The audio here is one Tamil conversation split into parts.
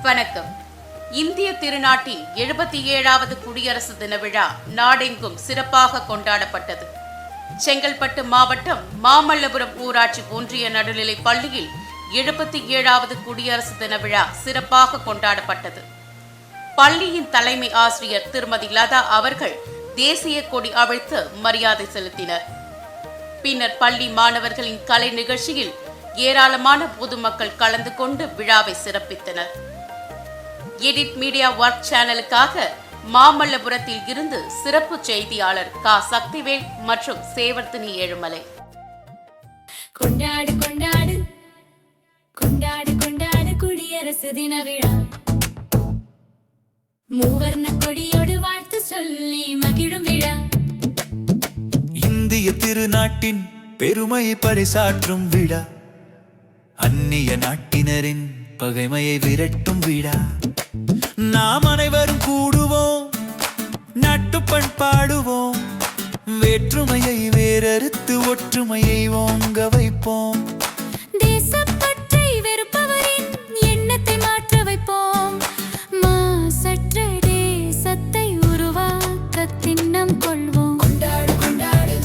வணக்கம். இந்திய திருநாட்டின் 77வது குடியரசு தின விழா நாடெங்கும் சிறப்பாக கொண்டாடப்பட்டது. செங்கல்பட்டு மாவட்டம் மாமல்லபுரம் ஊராட்சி ஒன்றிய நடுநிலைப் பள்ளியில் 77வது குடியரசு தின விழா சிறப்பாக கொண்டாடப்பட்டது. பள்ளியின் தலைமை ஆசிரியர் திருமதி லதா அவர்கள் தேசிய கொடி அவிழ்த்து மரியாதை செலுத்தினர். பின்னர் பள்ளி மாணவர்களின் கலை நிகழ்ச்சியில் ஏராளமான பொதுமக்கள் கலந்து கொண்டு விழாவை சிறப்பித்தனர். எடிட் மீடியா ஒர்க் சேனலுக்காக மாமல்லபுரத்தில் இருந்து சிறப்பு செய்தியாளர் கா. சக்திவேல் மற்றும் சேவர்த்தினி ஏழுமலை. கொண்டாடு கொண்டாடு கொண்டாடு கொண்டாடு குடியரசு தின விழா, மூவர்ண கொடியோடு வாழ்த்து சொல்லி மகிழும் விழா. இந்திய திருநாட்டின் பெருமையை பறைசாற்றும் விழா, அந்நிய நாட்டினரின் பகைமையை விரட்டும் விழா. நாம் அனைவரும் கூடுவோம், நாட்டுப்பண் பாடுவோம், வேற்றுமையை வேறறுத்து ஒற்றுமையை ஓங்க வைப்போம். தேசப்பற்றை வெறுப்பவரின் எண்ணத்தை மாற்ற வைப்போம். மாசற்ற தேசத்தை உருவாக்க திண்ணம் கொள்வோம். கொண்டாடு கொண்டாடு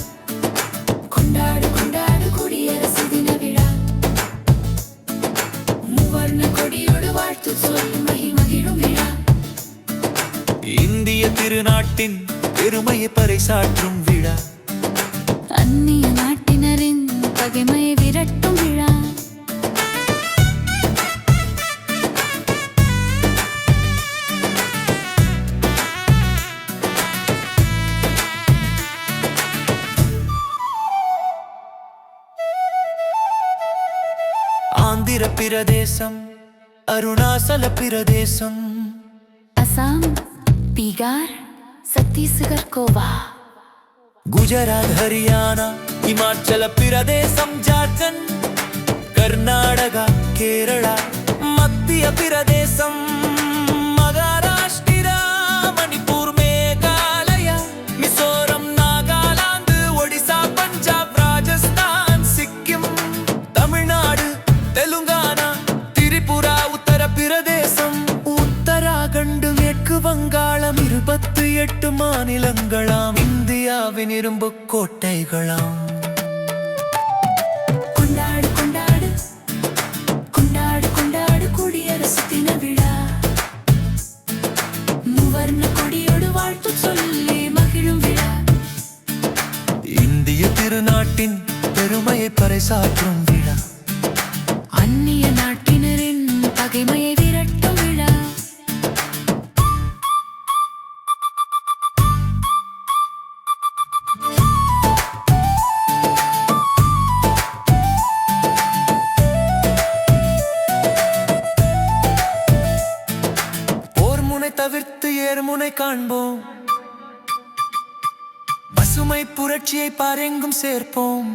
கொண்டாடு கொண்டாடு குடியரசு தின விழா, மூவர்ண கொடியோடு வாழ்த்து சொல்லி மகிழும் விழா. இந்திய திருநாட்டின் பெருமையை பறைசாற்றும் விழா, அந்நிய நாட்டினரின் பகைமையை விரட்டும் விழா. ஆந்திர பிரதேசம், அருணாச்சல பிரதேசம், அசாம், பீகார், சத்தீஸ்கர், கோவா, குஜராத், ஹரியானா, இமாச்சல பிரதேசம், ஜார்க்கண்ட், கர்நாடகா, கேரளா, மத்திய பிரதேசம், மகாராஷ்டிரா, மணிப்பூர், மேகாலயா, மிசோரம், நாகாலாந்து, ஒடிசா, பஞ்சாப், ராஜஸ்தான், சிக்கிம், தமிழ்நாடு, தெலுங்கானா, திரிபுரா, உத்தர பிரதேசம், உத்தராகண்ட், மேற்கு வங்காளம், 28 மாநிலங்களாம் இந்தியாவின் இரும்பு கோட்டைகளாம். கொண்டாடு கொண்டாடு கொண்டாடு கொண்டாடு குடியரசு தின விழா, மூவர்ண கொடியோடு வாழ்த்து சொல்லி மகிழும் விழா. இந்திய திருநாட்டின் பெருமையை பறைசாற்றும் விழா, அந்நிய நாட்டினரின் பகைமையை விரட்டும் விழா. போர்முனை தவிர்த்து ஏர்முனை காண்போம், பசுமை புரட்சியை பாரெங்கும் சேர்ப்போம்.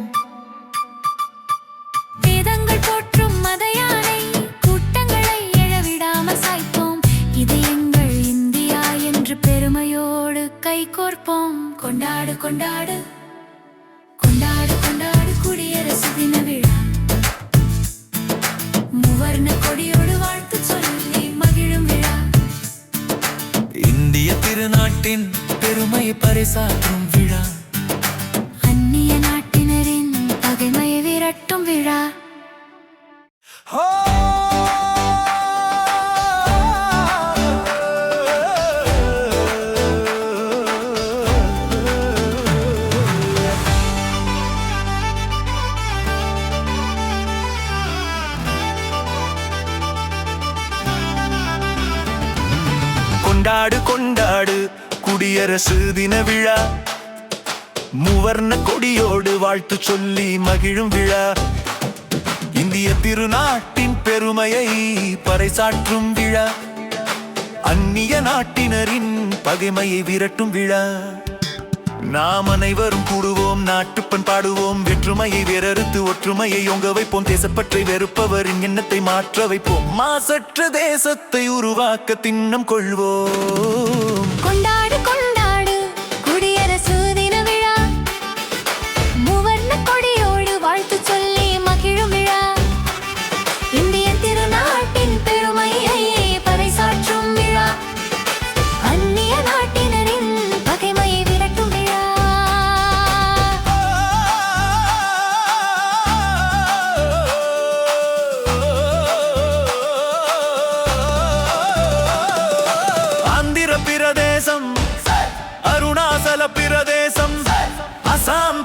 வேதங்கள் போற்றும் மத யானை கூட்டங்களை எழவிடாமல் சாய்ப்போம். இது எங்கள் இந்தியா என்று பெருமையோடு கைகோர்ப்போம். கொண்டாடு கொண்டாடு கொண்டாடு கொண்டாடு குடியரசு தின விழா, மூவர்ண கொடியோடு வாழ்த்து சொல்லி மகிழும் விழா. இந்திய திருநாட்டின் பெருமையை பறைசாற்றும் விழா, அந்நிய நாட்டினரின் பகைமையை விரட்டும் விழா. கொண்டாடு கொண்டாடு குடியரசு தின விழா, மூவர்ண கொடியோடு வாழ்த்து சொல்லி மகிழும் விழா. இந்திய திருநாட்டின் பெருமையை பறைசாற்றும் விழா, அந்நிய நாட்டினரின் பகைமையை விரட்டும் விழா. நாம் அனைவரும் கூடுவோம், நாட்டுப்பண் பாடுவோம், வேற்றுமையை வேறறுத்து ஒற்றுமையை ஓங்க வைப்போம். தேசப்பற்றை வெறுப்பவரின் எண்ணத்தை மாற்ற வைப்போம். மாசற்ற தேசத்தை உருவாக்க திண்ணம் கொள்வோம். கொண்டாடு கொண்டாடு குடியரசு தின விழா, மூவர்ண கொடியோடு வாழ்த்து சொல்லி மகிழும் விழா. இந்திய திருநாட்டின் பெருமையை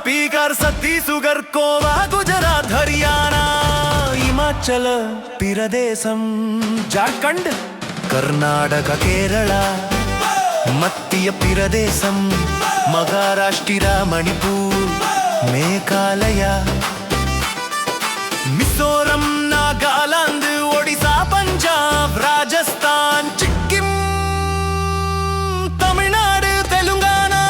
பீகார் சத்தீசுகர் கோவா குஜராத் ஹரியானா இமாச்சல பிரதேசம் ஜார்க்கண்ட் கர்நாடக கேரளா மத்திய பிரதேசம் மகாராஷ்டிரா மணிப்பூர் மேகாலயா மிசோரம் நாகாலாந்து ஒடிசா பஞ்சாப் ராஜஸ்தான் சிக்கிம் தமிழ்நாடு தெலுங்கானா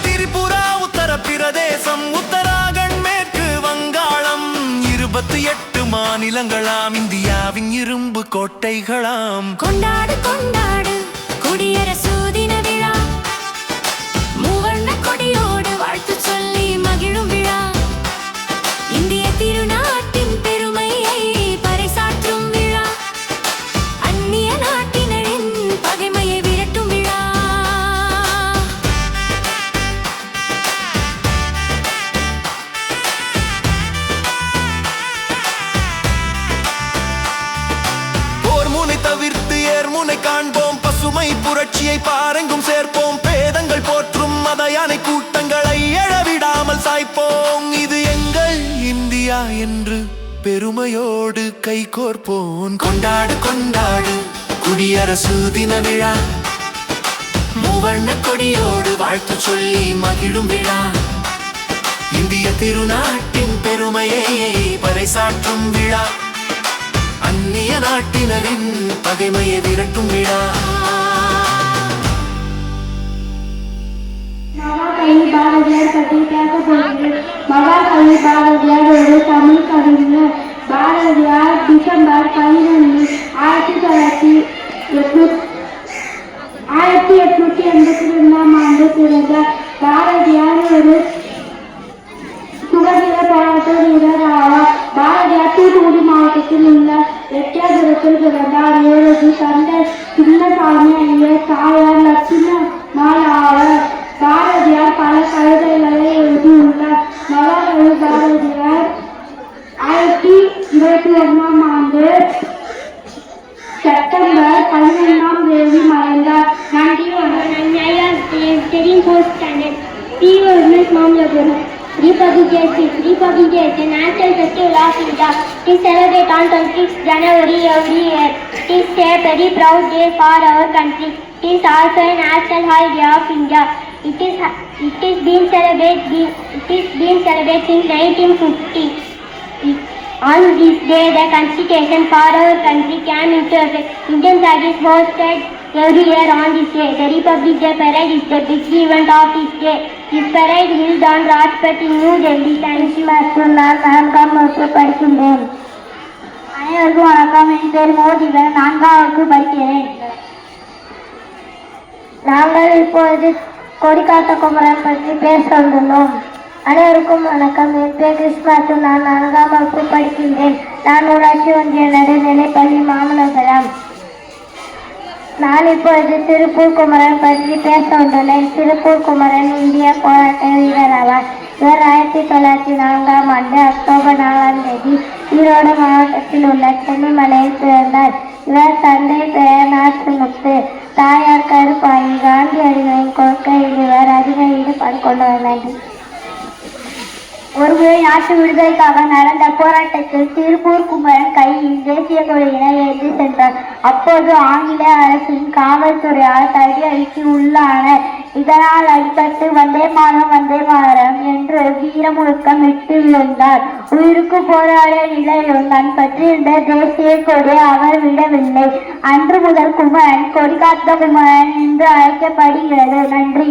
திரிபுரா உத்தரப்பிரதேசம் உத்தராகண்ட் மேற்கு வங்காளம் 28 மாநிலங்களாம் இந்தியாவின் இரும்பு கோட்டைகளாம். கொண்டாடு கொண்டாடு குடியரசு தின விழா மூவர்ண கொடியோடு வாழ்த்து சொல்லி மகிழும் விழா இந்திய திருநாட்டின் பெருமையை பறைசாற்றும் விழா அந்நிய நாட்டினரின் பகைமையை விரட்டும் விழா. போர் முனை தவிர்த்து ஏர்முனை காண்போம் பசுமை புரட்சியை பாரெங்கும் சேர்ப்போம் பேதங்கள் போற்றும் மத யானை கூட்டங்களை எழவிடாமல் சாய்ப்போம் இது எங்கள் இந்தியா என்று பெருமையோடு கைகோர்ப்போம். கொண்டாடு கொண்டாடு குடியரசு தின விழா மூவர்ண கொடியோடு வாழ்த்து சொல்லி மகிழும் விழா இந்திய திருநாட்டின் பெருமையை பறைசாற்றும் விழா அந்நிய நாட்டினரின் பகைமையை விரட்டும் விழா. மகாகவி பாரதியார் பற்றி பேச போகிறேன். மகாகவி பாரதியார் ஒரு தமிழ் கவிஞர். பாரதியார் டிசம்பர் 11, 1882ஆம் ஆண்டு பிறந்தார். பாரதியார் ஒரு சுதந்திர போராட்ட வீரர் ஆவார். பாரதியார் தூத்துக்குடி மாவட்டத்தில் உள்ள எட்டயபுரத்தில் பிறந்தார். இவரது தந்தை சின்னசாமி ஐயர், தாயார் லட்சுமணாள் ஆவார். பாரதியார் பல கவிதைகளை எழுதியுள்ளார். மகாகவி பாரதியார் 1921ஆம் ஆண்டு செப்டம்பர் 15ஆம் தேதி மறைந்தார். நன்றி வணக்கம். Republic Day is the national festival of India. It is celebrated on 26 January every year. It is a very proud day for our country. It is also a national holiday of India. It is been celebrated since 1950. On this day, the constitution for our country came into effect. Indian flag is hosted every year on this day. The Republic Day parade is the big event of this day. This parade held on Rajpath in New Delhi. Thank you. நான் நான்காம் வகுப்பு படிக்கின்றேன். அனைவருக்கும் வணக்கம். என் பேர் மோதிவன். 4ஆம் வகுப்பு படிக்கிறேன். நாங்கள் இப்பொழுது கொடிக்காத்த குமரன் பற்றி பேச வந்துள்ளோம். அனைவருக்கும் வணக்கம். என் பேர் கிருஷ்ணாத்து. நான் 4ஆம் வகுப்பு படிக்கின்றேன். நான் ஊராட்சி ஒன்றிய நடுநிலைப்பள்ளி மாமல்லபுரம். நான் இப்பொழுது திருப்பூர் குமரன் பற்றி பேச வந்துள்ளேன். திருப்பூர் குமரன் இந்திய போராட்ட வீரர் ஆவார். இவர் 1904ஆம் ஆண்டு அக்டோபர் 4ஆம் தேதி ஈரோடு மாவட்டத்தில் உள்ள சென்னிமலையில் பிறந்தார். இவர் தந்தை பெயர் நாச்சிமுத்து, தாயார் கருப்பாயி. காந்தியடிகளின் கொள்கையில் இவர் அதிக ஈடுபாடு கொண்டவர். ஒருமுறை நாட்டு விடுதலைக்காக நடந்த போராட்டத்தில் திருப்பூர் குமரன் கையில் தேசிய கொடியினை ஏந்தி சென்றார். அப்போது ஆங்கில அரசின் காவல்துறையால் தடியடிக்கு உள்ளானார். இதனால் அடிபட்டு வந்தே மாதரம் என்று வீர முழக்கம் விட்டு விழுந்தார். உயிருக்கு போராடிய நிலையிலும் தன் பற்றியிருந்த தேசிய கொடியை அவர் விடவில்லை. அன்று முதல் குமரன் கொடிக்காத்த குமரன் என்று அழைக்கப்படுகிறது. நன்றி.